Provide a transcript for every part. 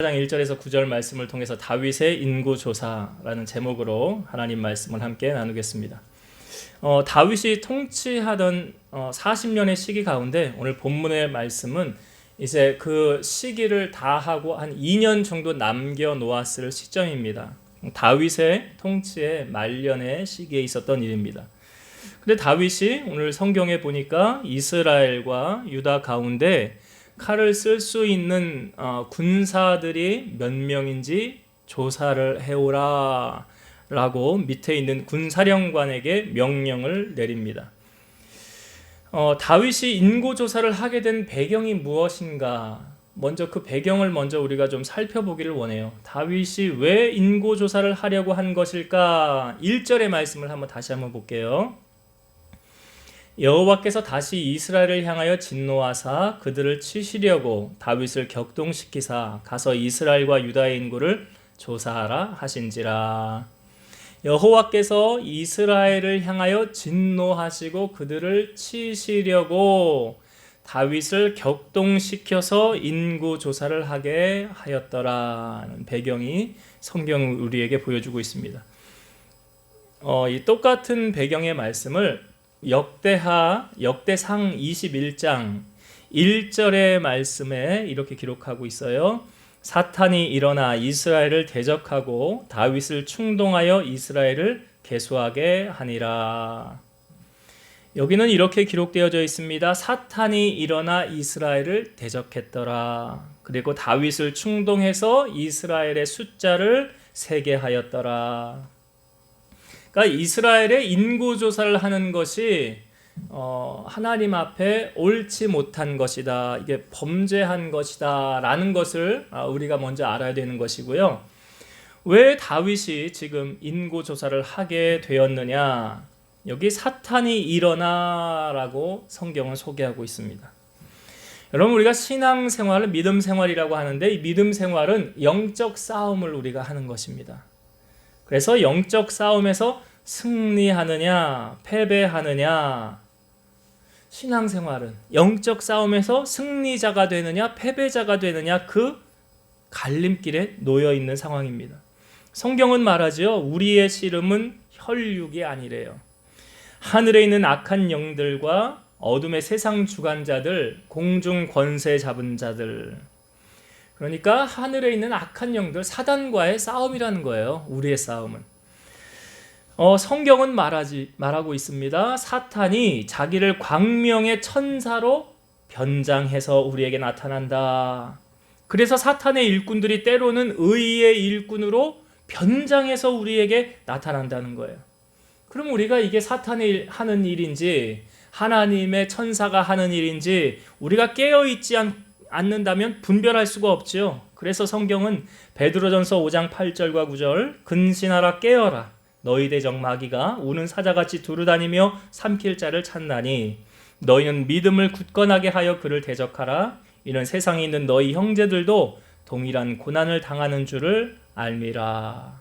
4장 1절에서 9절 말씀을 통해서 다윗의 인구조사라는 제목으로 하나님 말씀을 함께 나누겠습니다. 다윗이 통치하던 40년의 시기 가운데 오늘 본문의 말씀은 이제 그 시기를 다 하고 한 2년 정도 남겨놓았을 시점입니다. 다윗의 통치의 말년의 시기에 있었던 일입니다. 근데 다윗이 오늘 성경에 보니까 이스라엘과 유다 가운데 칼을 쓸 수 있는 군사들이 몇 명인지 조사를 해오라 라고 밑에 있는 군사령관에게 명령을 내립니다. 다윗이 인구조사를 하게 된 배경이 무엇인가? 먼저 그 배경을 우리가 좀 살펴보기를 원해요. 다윗이 왜 인구조사를 하려고 한 것일까? 1절의 말씀을 다시 한번 볼게요. 여호와께서 다시 이스라엘을 향하여 진노하사 그들을 치시려고 다윗을 격동시키사 가서 이스라엘과 유다의 인구를 조사하라 하신지라. 여호와께서 이스라엘을 향하여 진노하시고 그들을 치시려고 다윗을 격동시켜서 인구 조사를 하게 하였더라는 배경이 성경이 우리에게 보여주고 있습니다. 이 똑같은 배경의 말씀을 역대상 21장 1절의 말씀에 이렇게 기록하고 있어요. 사탄이 일어나 이스라엘을 대적하고 다윗을 충동하여 이스라엘을 계수하게 하니라. 여기는 이렇게 기록되어져 있습니다. 사탄이 일어나 이스라엘을 대적했더라. 그리고 다윗을 충동해서 이스라엘의 숫자를 세게 하였더라. 그러니까 이스라엘의 인구조사를 하는 것이 하나님 앞에 옳지 못한 것이다, 이게 범죄한 것이다 라는 것을 우리가 먼저 알아야 되는 것이고요. 왜 다윗이 지금 인구조사를 하게 되었느냐? 여기 사탄이 일어나라고 성경은 소개하고 있습니다. 여러분, 우리가 신앙생활을 믿음생활이라고 하는데 이 믿음생활은 영적 싸움을 우리가 하는 것입니다. 그래서 영적 싸움에서 승리하느냐 패배하느냐, 신앙생활은 영적 싸움에서 승리자가 되느냐 패배자가 되느냐, 그 갈림길에 놓여 있는 상황입니다. 성경은 말하죠. 우리의 씨름은 혈육이 아니래요. 하늘에 있는 악한 영들과 어둠의 세상 주관자들, 공중 권세 잡은 자들, 그러니까 하늘에 있는 악한 영들, 사단과의 싸움이라는 거예요. 우리의 싸움은. 성경은 말하고 있습니다. 사탄이 자기를 광명의 천사로 변장해서 우리에게 나타난다. 그래서 사탄의 일꾼들이 때로는 의의 일꾼으로 변장해서 우리에게 나타난다는 거예요. 그럼 우리가 이게 사탄이 하는 일인지 하나님의 천사가 하는 일인지 우리가 깨어있지 않는다면 분별할 수가 없죠. 그래서 성경은 베드로전서 5장 8절과 9절, 근신하라 깨어라 너희 대적 마귀가 우는 사자같이 두루다니며 삼킬 자를 찾나니 너희는 믿음을 굳건하게 하여 그를 대적하라. 이는 세상에 있는 너희 형제들도 동일한 고난을 당하는 줄을 알미라.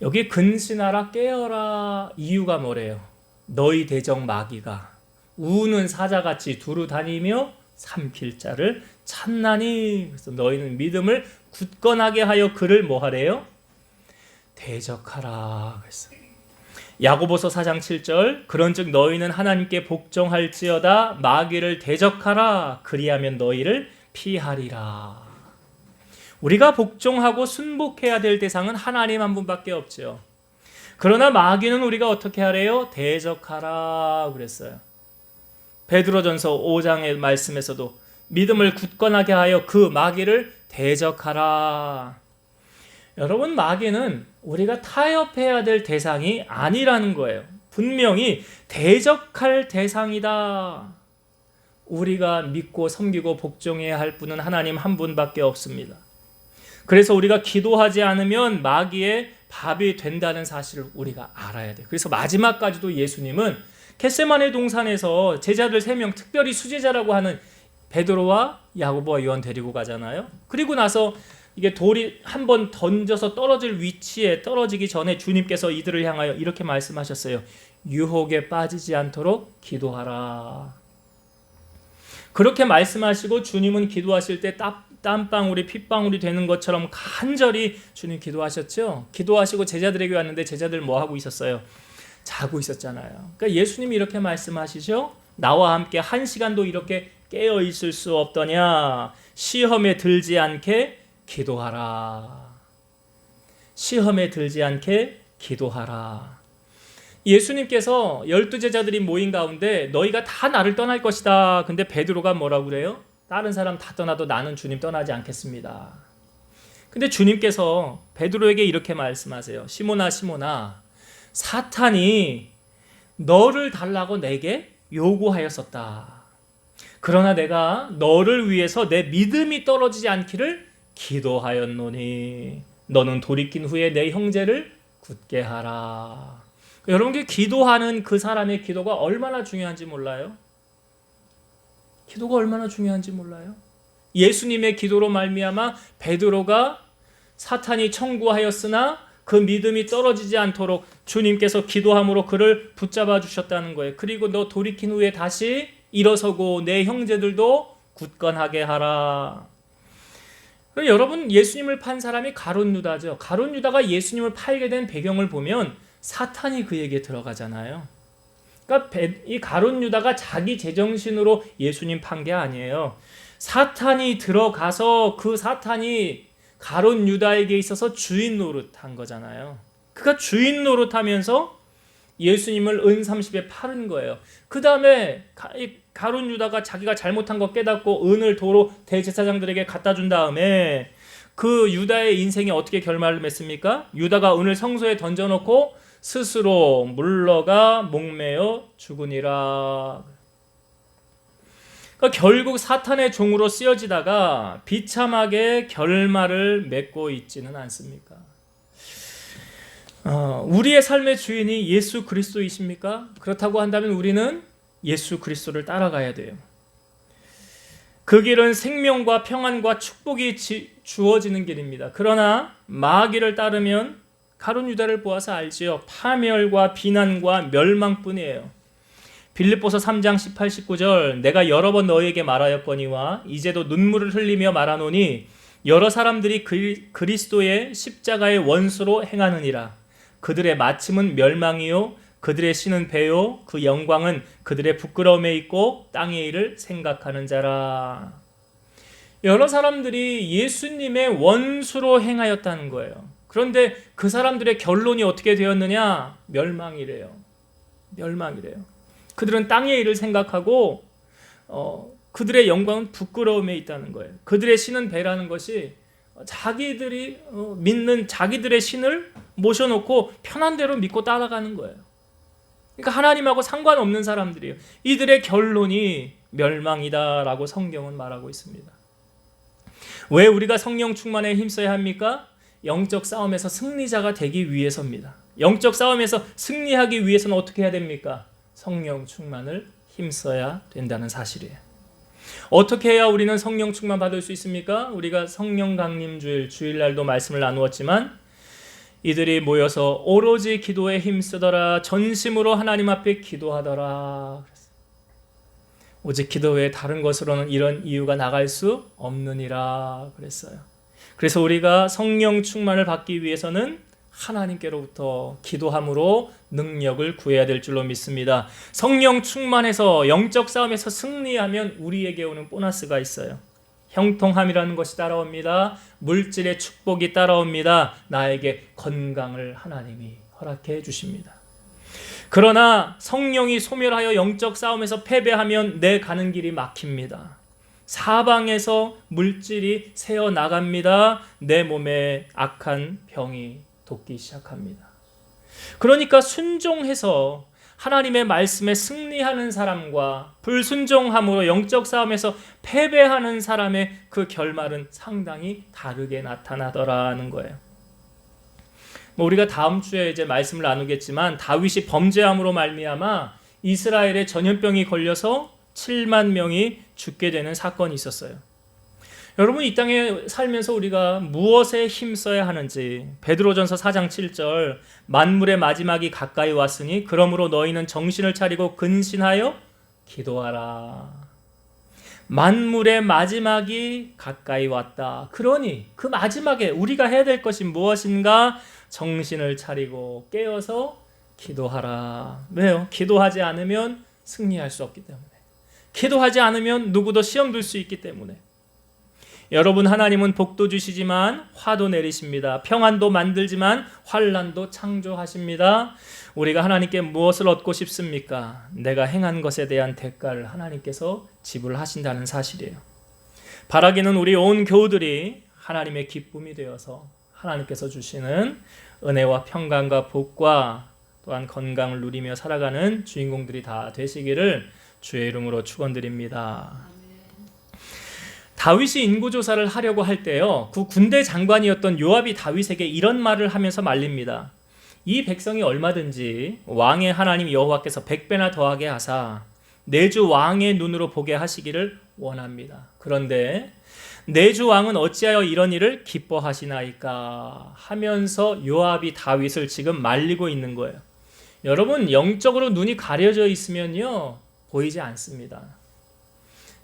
여기 근신하라 깨어라 이유가 뭐래요? 너희 대적 마귀가 우는 사자같이 두루다니며 삼킬 자를 찾나니. 그래서 너희는 믿음을 굳건하게 하여 그를 뭐하래요? 대적하라. 그래서 야고보서 4장 7절, 그런즉 너희는 하나님께 복종할지어다 마귀를 대적하라. 그리하면 너희를 피하리라. 우리가 복종하고 순복해야 될 대상은 하나님 한 분밖에 없죠. 그러나 마귀는 우리가 어떻게 하래요? 대적하라 그랬어요. 베드로전서 5장의 말씀에서도 믿음을 굳건하게 하여 그 마귀를 대적하라. 여러분, 마귀는 우리가 타협해야 될 대상이 아니라는 거예요. 분명히 대적할 대상이다. 우리가 믿고 섬기고 복종해야 할 분은 하나님 한 분밖에 없습니다. 그래서 우리가 기도하지 않으면 마귀의 밥이 된다는 사실을 우리가 알아야 돼요. 그래서 마지막까지도 예수님은 겟세마네 동산에서 제자들 3명, 특별히 수제자라고 하는 베드로와 야고보와 요한 데리고 가잖아요. 그리고 나서 이게 돌이 한번 던져서 떨어질 위치에 떨어지기 전에 주님께서 이들을 향하여 이렇게 말씀하셨어요. 유혹에 빠지지 않도록 기도하라. 그렇게 말씀하시고 주님은 기도하실 때 땀방울이 핏방울이 되는 것처럼 간절히 주님 기도하셨죠. 기도하시고 제자들에게 왔는데 제자들 뭐 하고 있었어요? 자고 있었잖아요. 그러니까 예수님이 이렇게 말씀하시죠. 나와 함께 한 시간도 이렇게 깨어 있을 수 없더냐. 시험에 들지 않게 기도하라. 시험에 들지 않게 기도하라. 예수님께서 12제자들이 모인 가운데 너희가 다 나를 떠날 것이다. 근데 베드로가 뭐라고 그래요? 다른 사람 다 떠나도 나는 주님 떠나지 않겠습니다. 근데 주님께서 베드로에게 이렇게 말씀하세요. 시몬아 시몬아, 사탄이 너를 달라고 내게 요구하였었다. 그러나 내가 너를 위해서 내 믿음이 떨어지지 않기를 기도하였노니 너는 돌이킨 후에 내 형제를 굳게 하라. 여러분께 기도하는 그 사람의 기도가 얼마나 중요한지 몰라요? 기도가 얼마나 중요한지 몰라요? 예수님의 기도로 말미암아 베드로가 사탄이 청구하였으나 그 믿음이 떨어지지 않도록 주님께서 기도함으로 그를 붙잡아 주셨다는 거예요. 그리고 너 돌이킨 후에 다시 일어서고 내 형제들도 굳건하게 하라. 여러분, 예수님을 판 사람이 가룟 유다죠. 가룟 유다가 예수님을 팔게 된 배경을 보면 사탄이 그에게 들어가잖아요. 그러니까 이 가룟 유다가 자기 제정신으로 예수님 판 게 아니에요. 사탄이 들어가서 그 사탄이 가룟 유다에게 있어서 주인 노릇한 거잖아요. 그가 주인 노릇하면서 예수님을 은 30에 팔은 거예요. 그 다음에 가룟 유다가 자기가 잘못한 거 깨닫고 은을 도로 대제사장들에게 갖다 준 다음에 그 유다의 인생이 어떻게 결말을 맺습니까? 유다가 은을 성소에 던져놓고 스스로 물러가 목매어 죽으니라. 그러니까 결국 사탄의 종으로 쓰여지다가 비참하게 결말을 맺고 있지는 않습니까? 우리의 삶의 주인이 예수 그리스도이십니까? 그렇다고 한다면 우리는 예수 그리스도를 따라가야 돼요. 그 길은 생명과 평안과 축복이 주어지는 길입니다. 그러나 마귀를 따르면 가룟 유다를 보아서 알지요. 파멸과 비난과 멸망뿐이에요. 빌립보서 3장 18, 19절 내가 여러 번 너희에게 말하였거니와 이제도 눈물을 흘리며 말하노니 여러 사람들이 그리스도의 십자가의 원수로 행하느니라. 그들의 마침은 멸망이요 그들의 신은 배요 그 영광은 그들의 부끄러움에 있고 땅의 일을 생각하는 자라. 여러 사람들이 예수님의 원수로 행하였다는 거예요. 그런데 그 사람들의 결론이 어떻게 되었느냐? 멸망이래요. 멸망이래요. 그들은 땅의 일을 생각하고 그들의 영광은 부끄러움에 있다는 거예요. 그들의 신은 배라는 것이 자기들이 믿는 자기들의 신을 모셔놓고 편한 대로 믿고 따라가는 거예요. 그러니까 하나님하고 상관없는 사람들이에요. 이들의 결론이 멸망이다라고 성경은 말하고 있습니다. 왜 우리가 성령 충만에 힘써야 합니까? 영적 싸움에서 승리자가 되기 위해서입니다. 영적 싸움에서 승리하기 위해서는 어떻게 해야 됩니까? 성령 충만을 힘써야 된다는 사실이에요. 어떻게 해야 우리는 성령 충만 받을 수 있습니까? 우리가 성령 강림 주일날도 말씀을 나누었지만 이들이 모여서 오로지 기도에 힘쓰더라. 전심으로 하나님 앞에 기도하더라. 오직 기도 외에 다른 것으로는 이런 이유가 나갈 수 없느니라 그랬어요. 그래서 우리가 성령 충만을 받기 위해서는 하나님께로부터 기도함으로 능력을 구해야 될 줄로 믿습니다. 성령 충만해서 영적 싸움에서 승리하면 우리에게 오는 보너스가 있어요. 형통함이라는 것이 따라옵니다. 물질의 축복이 따라옵니다. 나에게 건강을 하나님이 허락해 주십니다. 그러나 성령이 소멸하여 영적 싸움에서 패배하면 내 가는 길이 막힙니다. 사방에서 물질이 새어 나갑니다. 내 몸에 악한 병이 돋기 시작합니다. 그러니까 순종해서 하나님의 말씀에 승리하는 사람과 불순종함으로 영적 싸움에서 패배하는 사람의 그 결말은 상당히 다르게 나타나더라는 거예요. 우리가 다음 주에 이제 말씀을 나누겠지만 다윗이 범죄함으로 말미암아 이스라엘에 전염병이 걸려서 7만 명이 죽게 되는 사건이 있었어요. 여러분, 이 땅에 살면서 우리가 무엇에 힘써야 하는지 베드로전서 4장 7절 만물의 마지막이 가까이 왔으니 그러므로 너희는 정신을 차리고 근신하여 기도하라. 만물의 마지막이 가까이 왔다. 그러니 그 마지막에 우리가 해야 될 것이 무엇인가? 정신을 차리고 깨어서 기도하라. 왜요? 기도하지 않으면 승리할 수 없기 때문에. 기도하지 않으면 누구도 시험 들 수 있기 때문에. 여러분, 하나님은 복도 주시지만 화도 내리십니다. 평안도 만들지만 환난도 창조하십니다. 우리가 하나님께 무엇을 얻고 싶습니까? 내가 행한 것에 대한 대가를 하나님께서 지불하신다는 사실이에요. 바라기는 우리 온 교우들이 하나님의 기쁨이 되어서 하나님께서 주시는 은혜와 평강과 복과 또한 건강을 누리며 살아가는 주인공들이 다 되시기를 주의 이름으로 축원드립니다. 다윗이 인구조사를 하려고 할 때요, 그 군대 장관이었던 요압이 다윗에게 이런 말을 하면서 말립니다. 이 백성이 얼마든지 왕의 하나님 여호와께서 100배나 더하게 하사 내 주 왕의 눈으로 보게 하시기를 원합니다. 그런데 내 주 왕은 어찌하여 이런 일을 기뻐하시나이까 하면서 요압이 다윗을 지금 말리고 있는 거예요. 여러분, 영적으로 눈이 가려져 있으면요 보이지 않습니다.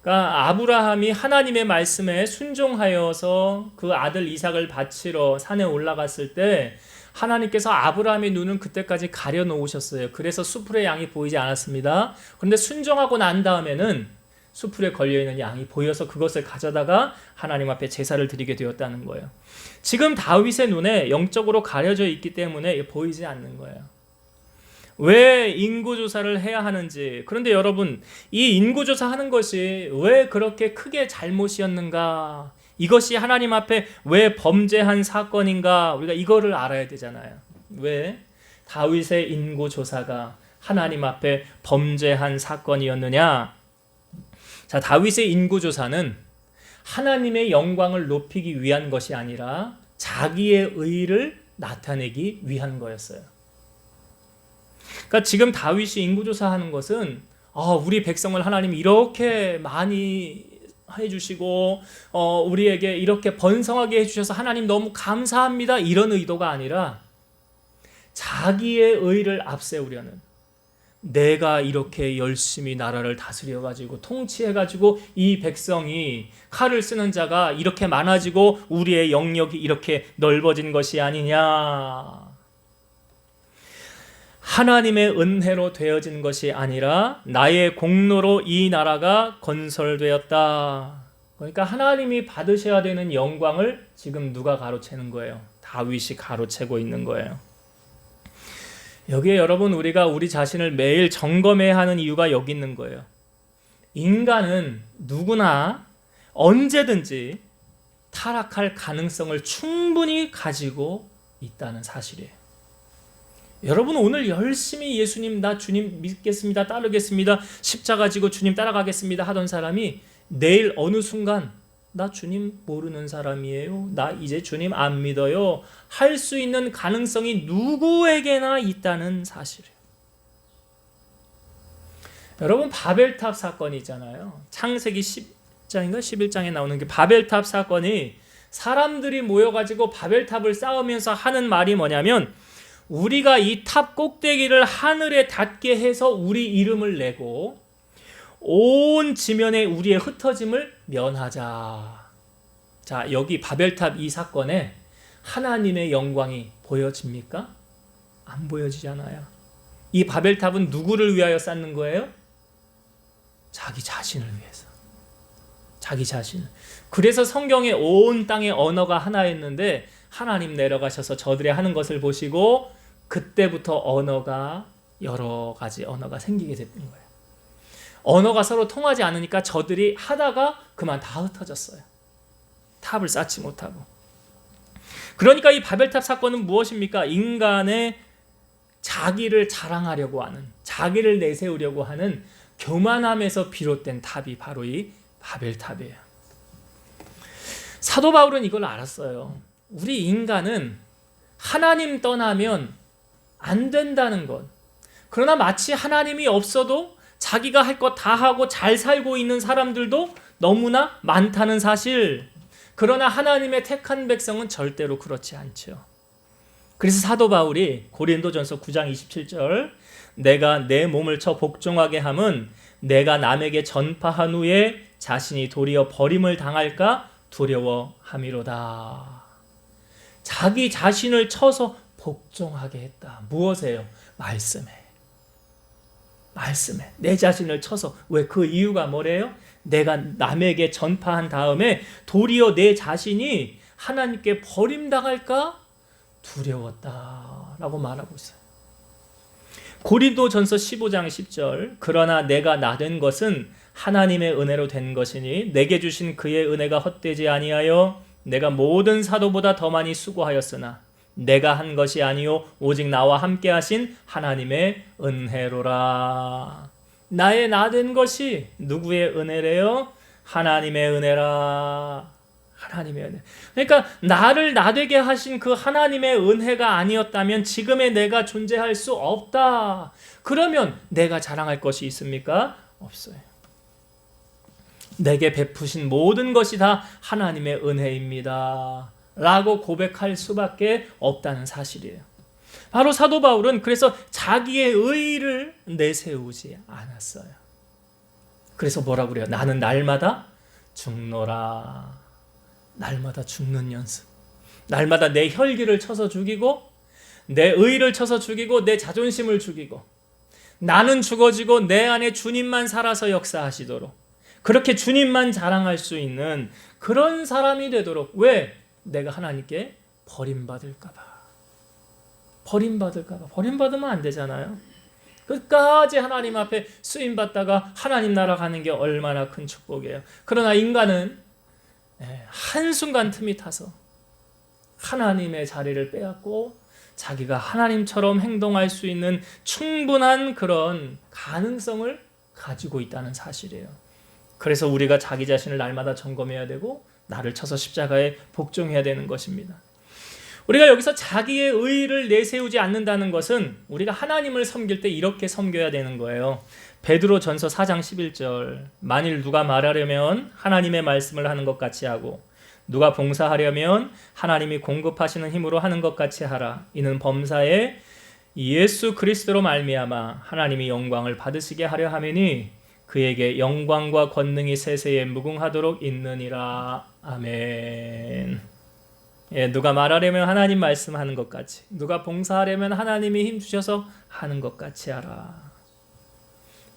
그러니까 아브라함이 하나님의 말씀에 순종하여서 그 아들 이삭을 바치러 산에 올라갔을 때 하나님께서 아브라함의 눈은 그때까지 가려 놓으셨어요. 그래서 수풀의 양이 보이지 않았습니다. 그런데 순종하고 난 다음에는 수풀에 걸려있는 양이 보여서 그것을 가져다가 하나님 앞에 제사를 드리게 되었다는 거예요. 지금 다윗의 눈에 영적으로 가려져 있기 때문에 보이지 않는 거예요. 왜 인구조사를 해야 하는지. 그런데 여러분, 이 인구조사하는 것이 왜 그렇게 크게 잘못이었는가? 이것이 하나님 앞에 왜 범죄한 사건인가? 우리가 이거를 알아야 되잖아요. 왜 다윗의 인구조사가 하나님 앞에 범죄한 사건이었느냐? 자, 다윗의 인구조사는 하나님의 영광을 높이기 위한 것이 아니라 자기의 의를 나타내기 위한 거였어요. 그러니까 지금 다윗이 인구조사하는 것은 우리 백성을 하나님이 이렇게 많이 해주시고 우리에게 이렇게 번성하게 해주셔서 하나님 너무 감사합니다, 이런 의도가 아니라 자기의 의를 앞세우려는, 내가 이렇게 열심히 나라를 다스려가지고 통치해가지고 이 백성이 칼을 쓰는 자가 이렇게 많아지고 우리의 영역이 이렇게 넓어진 것이 아니냐, 하나님의 은혜로 되어진 것이 아니라 나의 공로로 이 나라가 건설되었다. 그러니까 하나님이 받으셔야 되는 영광을 지금 누가 가로채는 거예요? 다윗이 가로채고 있는 거예요. 여기에 여러분, 우리가 우리 자신을 매일 점검해야 하는 이유가 여기 있는 거예요. 인간은 누구나 언제든지 타락할 가능성을 충분히 가지고 있다는 사실이에요. 여러분, 오늘 열심히 예수님, 나 주님 믿겠습니다, 따르겠습니다, 십자가 지고 주님 따라가겠습니다 하던 사람이 내일 어느 순간 나 주님 모르는 사람이에요, 나 이제 주님 안 믿어요 할 수 있는 가능성이 누구에게나 있다는 사실이에요. 여러분, 바벨탑 사건이 있잖아요. 창세기 10장인가 11장에 나오는 게 바벨탑 사건이, 사람들이 모여가지고 바벨탑을 쌓으면서 하는 말이 뭐냐면, 우리가 이 탑 꼭대기를 하늘에 닿게 해서 우리 이름을 내고 온 지면에 우리의 흩어짐을 면하자. 자, 여기 바벨탑 이 사건에 하나님의 영광이 보여집니까? 안 보여지잖아요. 이 바벨탑은 누구를 위하여 쌓는 거예요? 자기 자신을 위해서. 자기 자신. 그래서 성경에 온 땅의 언어가 하나였는데 하나님 내려가셔서 저들이 하는 것을 보시고 그때부터 언어가 여러 가지 언어가 생기게 됐던 거예요. 언어가 서로 통하지 않으니까 저들이 하다가 그만 다 흩어졌어요. 탑을 쌓지 못하고. 그러니까 이 바벨탑 사건은 무엇입니까? 인간의 자기를 자랑하려고 하는, 자기를 내세우려고 하는 교만함에서 비롯된 탑이 바로 이 바벨탑이에요. 사도 바울은 이걸 알았어요. 우리 인간은 하나님 떠나면 안 된다는 것. 그러나 마치 하나님이 없어도 자기가 할 것 다 하고 잘 살고 있는 사람들도 너무나 많다는 사실. 그러나 하나님의 택한 백성은 절대로 그렇지 않죠. 그래서 사도 바울이 고린도전서 9장 27절, 내가 내 몸을 쳐 복종하게 함은 내가 남에게 전파한 후에 자신이 도리어 버림을 당할까 두려워함이로다. 자기 자신을 쳐서 복종하게 했다. 무엇에요? 말씀에. 내 자신을 쳐서. 왜? 그 이유가 뭐래요? 내가 남에게 전파한 다음에 도리어 내 자신이 하나님께 버림당할까 두려웠다라고 말하고 있어요. 고린도전서 15장 10절 그러나 내가 나된 것은 하나님의 은혜로 된 것이니 내게 주신 그의 은혜가 헛되지 아니하여 내가 모든 사도보다 더 많이 수고하였으나 내가 한 것이 아니요 오직 나와 함께 하신 하나님의 은혜로라. 나의 나된 것이 누구의 은혜래요? 하나님의 은혜라. 하나님의 은혜. 그러니까 나를 나되게 하신 그 하나님의 은혜가 아니었다면 지금의 내가 존재할 수 없다. 그러면 내가 자랑할 것이 있습니까? 없어요. 내게 베푸신 모든 것이 다 하나님의 은혜입니다. 라고 고백할 수밖에 없다는 사실이에요. 바로 사도 바울은 그래서 자기의 의의를 내세우지 않았어요. 그래서 뭐라고 그래요? 나는 날마다 죽노라. 날마다 죽는 연습. 날마다 내 혈기를 쳐서 죽이고 내 의의를 쳐서 죽이고 내 자존심을 죽이고 나는 죽어지고 내 안에 주님만 살아서 역사하시도록 그렇게 주님만 자랑할 수 있는 그런 사람이 되도록. 왜? 내가 하나님께 버림받을까 봐. 버림받으면 안 되잖아요. 끝까지 하나님 앞에 쓰임받다가 하나님 나라 가는 게 얼마나 큰 축복이에요. 그러나 인간은 한순간 틈이 타서 하나님의 자리를 빼앗고 자기가 하나님처럼 행동할 수 있는 충분한 그런 가능성을 가지고 있다는 사실이에요. 그래서 우리가 자기 자신을 날마다 점검해야 되고 나를 쳐서 십자가에 복종해야 되는 것입니다. 우리가 여기서 자기의 의의를 내세우지 않는다는 것은 우리가 하나님을 섬길 때 이렇게 섬겨야 되는 거예요. 베드로전서 4장 11절 만일 누가 말하려면 하나님의 말씀을 하는 것 같이 하고 누가 봉사하려면 하나님이 공급하시는 힘으로 하는 것 같이 하라. 이는 범사에 예수 그리스도로 말미암아 하나님이 영광을 받으시게 하려 함이니 그에게 영광과 권능이 세세에 무궁하도록 있느니라. 아멘. 누가 말하려면 하나님 말씀하는 것 같이, 누가 봉사하려면 하나님이 힘주셔서 하는 것 같이 하라.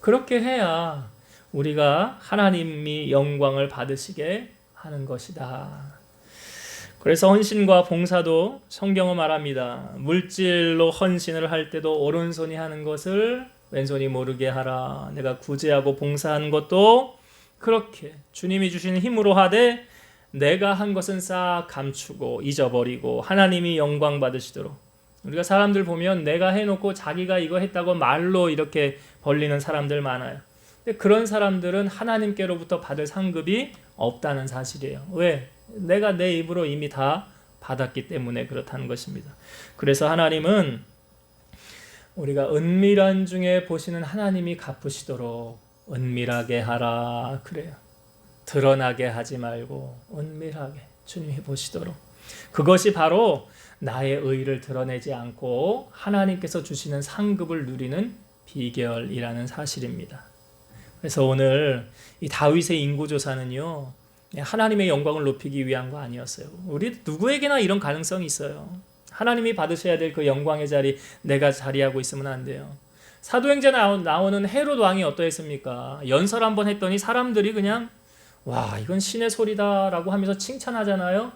그렇게 해야 우리가 하나님이 영광을 받으시게 하는 것이다. 그래서 헌신과 봉사도 성경은 말합니다. 물질로 헌신을 할 때도 오른손이 하는 것을 왼손이 모르게 하라. 내가 구제하고 봉사하는 것도 그렇게 주님이 주시는 힘으로 하되 내가 한 것은 싹 감추고 잊어버리고 하나님이 영광 받으시도록. 우리가 사람들 보면 내가 해놓고 자기가 이거 했다고 말로 이렇게 벌리는 사람들 많아요. 근데 그런 사람들은 하나님께로부터 받을 상급이 없다는 사실이에요. 왜? 내가 내 입으로 이미 다 받았기 때문에 그렇다는 것입니다. 그래서 하나님은 우리가 은밀한 중에 보시는 하나님이 갚으시도록 은밀하게 하라 그래요. 드러나게 하지 말고 은밀하게 주님이 보시도록. 그것이 바로 나의 의의를 드러내지 않고 하나님께서 주시는 상급을 누리는 비결이라는 사실입니다. 그래서 오늘 이 다윗의 인구조사는요, 하나님의 영광을 높이기 위한 거 아니었어요. 우리 누구에게나 이런 가능성이 있어요. 하나님이 받으셔야 될 그 영광의 자리 내가 자리하고 있으면 안 돼요. 사도행전에 나오는 헤롯 왕이 어떠했습니까? 연설 한번 했더니 사람들이 그냥 와 이건 신의 소리다라고 하면서 칭찬하잖아요.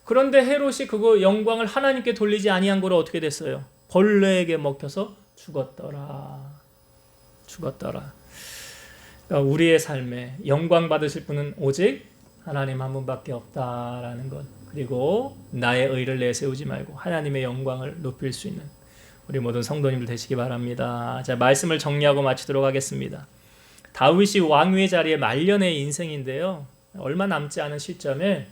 그런데 헤롯이 그거 영광을 하나님께 돌리지 아니한 거로 어떻게 됐어요? 벌레에게 먹혀서 죽었더라. 그러니까 우리의 삶에 영광 받으실 분은 오직 하나님 한 분밖에 없다라는 것. 그리고 나의 의를 내세우지 말고 하나님의 영광을 높일 수 있는 우리 모든 성도님들 되시기 바랍니다. 자, 말씀을 정리하고 마치도록 하겠습니다. 다윗이 왕위의 자리에 말년의 인생인데요. 얼마 남지 않은 시점에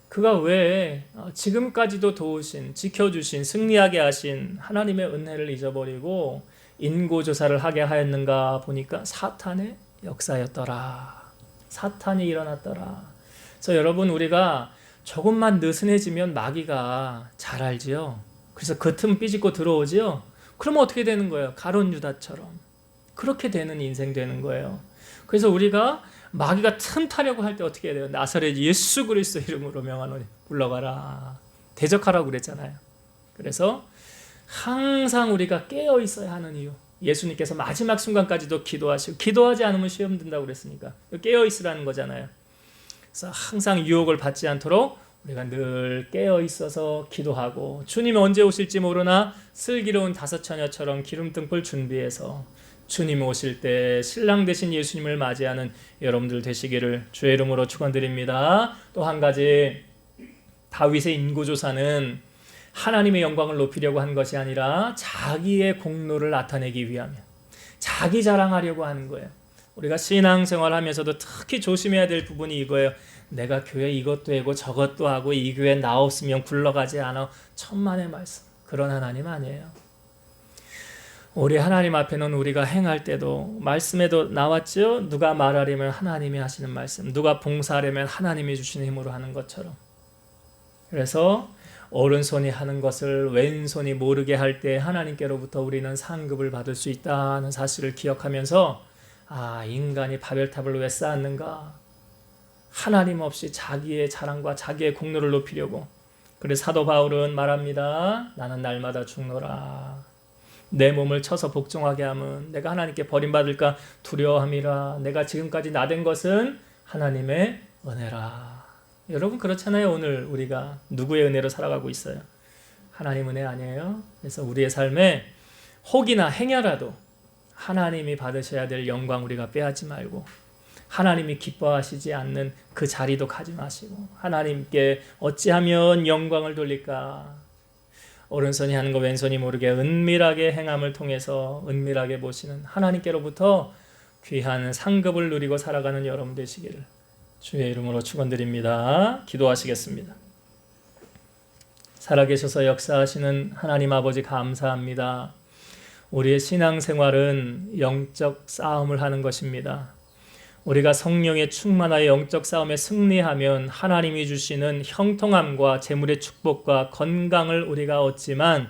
그가 왜 지금까지도 도우신, 지켜주신, 승리하게 하신 하나님의 은혜를 잊어버리고 인고조사를 하게 하였는가 보니까 사탄의 역사였더라. 사탄이 일어났더라. 그래서 여러분 우리가 조금만 느슨해지면 마귀가 잘 알지요. 그래서 그 틈 삐집고 들어오지요. 그러면 어떻게 되는 거예요? 가룟 유다처럼 그렇게 되는 인생 되는 거예요. 그래서 우리가 마귀가 틈타려고 할 때 어떻게 해야 돼요? 나사렛 예수 그리스도 이름으로 명하노니 물러가라. 대적하라고 그랬잖아요. 그래서 항상 우리가 깨어 있어야 하는 이유. 예수님께서 마지막 순간까지도 기도하시고 기도하지 않으면 시험 든다고 그랬으니까 깨어 있으라는 거잖아요. 그래서 항상 유혹을 받지 않도록 우리가 늘 깨어 있어서 기도하고 주님이 언제 오실지 모르나 슬기로운 다섯 처녀처럼 기름등불 준비해서 주님 오실 때 신랑 되신 예수님을 맞이하는 여러분들 되시기를 주의 이름으로 축원드립니다. 또 한 가지, 다윗의 인구조사는 하나님의 영광을 높이려고 한 것이 아니라 자기의 공로를 나타내기 위하며 자기 자랑하려고 하는 거예요. 우리가 신앙생활 하면서도 특히 조심해야 될 부분이 이거예요. 내가 교회 이것도 하고 저것도 하고 이 교회 나 없으면 굴러가지 않아. 천만의 말씀. 그런 하나님 아니에요. 우리 하나님 앞에는 우리가 행할 때도 말씀에도 나왔죠. 누가 말하려면 하나님이 하시는 말씀, 누가 봉사하려면 하나님이 주시는 힘으로 하는 것처럼. 그래서 오른손이 하는 것을 왼손이 모르게 할 때 하나님께로부터 우리는 상급을 받을 수 있다는 사실을 기억하면서 인간이 바벨탑을 왜 쌓았는가? 하나님 없이 자기의 자랑과 자기의 공로를 높이려고. 그래서 사도 바울은 말합니다. 나는 날마다 죽노라. 내 몸을 쳐서 복종하게 하면 내가 하나님께 버림받을까 두려워함이라. 내가 지금까지 나댄 것은 하나님의 은혜라. 여러분 그렇잖아요. 오늘 우리가 누구의 은혜로 살아가고 있어요? 하나님 은혜 아니에요? 그래서 우리의 삶에 혹이나 행여라도 하나님이 받으셔야 될 영광 우리가 빼앗지 말고 하나님이 기뻐하시지 않는 그 자리도 가지 마시고 하나님께 어찌하면 영광을 돌릴까? 오른손이 하는 거 왼손이 모르게 은밀하게 행함을 통해서 은밀하게 보시는 하나님께로부터 귀한 상급을 누리고 살아가는 여러분 되시기를 주의 이름으로 축원드립니다. 기도하시겠습니다. 살아계셔서 역사하시는 하나님 아버지 감사합니다. 우리의 신앙생활은 영적 싸움을 하는 것입니다. 우리가 성령의 충만하여 영적 싸움에 승리하면 하나님이 주시는 형통함과 재물의 축복과 건강을 우리가 얻지만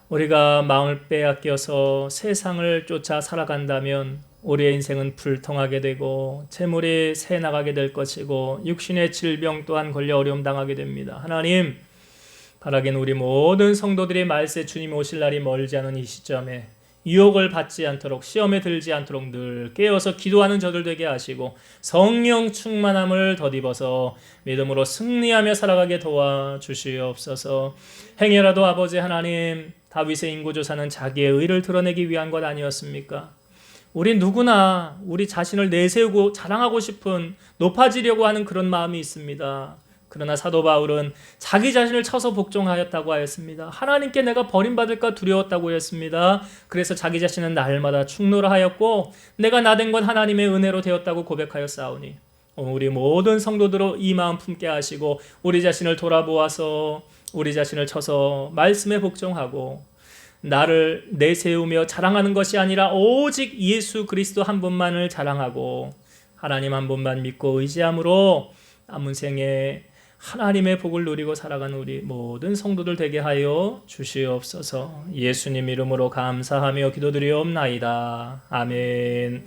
우리가 마음을 빼앗겨서 세상을 쫓아 살아간다면 우리의 인생은 불통하게 되고 재물이 새 나가게 될 것이고 육신의 질병 또한 걸려 어려움 당하게 됩니다. 하나님, 바라기는 우리 모든 성도들의 말세 주님 오실 날이 멀지 않은 이 시점에 유혹을 받지 않도록 시험에 들지 않도록 늘 깨어서 기도하는 저들 되게 하시고 성령 충만함을 덧입어서 믿음으로 승리하며 살아가게 도와주시옵소서. 행여라도 아버지 하나님, 다윗의 인구조사는 자기의 의를 드러내기 위한 것 아니었습니까? 우리 누구나 우리 자신을 내세우고 자랑하고 싶은, 높아지려고 하는 그런 마음이 있습니다. 그러나 사도 바울은 자기 자신을 쳐서 복종하였다고 하였습니다. 하나님께 내가 버림받을까 두려웠다고 했습니다. 그래서 자기 자신은 날마다 충노라 하였고 내가 나된 건 하나님의 은혜로 되었다고 고백하였사오니 우리 모든 성도들로 이 마음 품게 하시고 우리 자신을 돌아보아서 우리 자신을 쳐서 말씀에 복종하고 나를 내세우며 자랑하는 것이 아니라 오직 예수 그리스도 한 분만을 자랑하고 하나님 한 분만 믿고 의지함으로 남은 생에 하나님의 복을 누리고 살아가는 우리 모든 성도들 되게 하여 주시옵소서. 예수님 이름으로 감사하며 기도드리옵나이다. 아멘.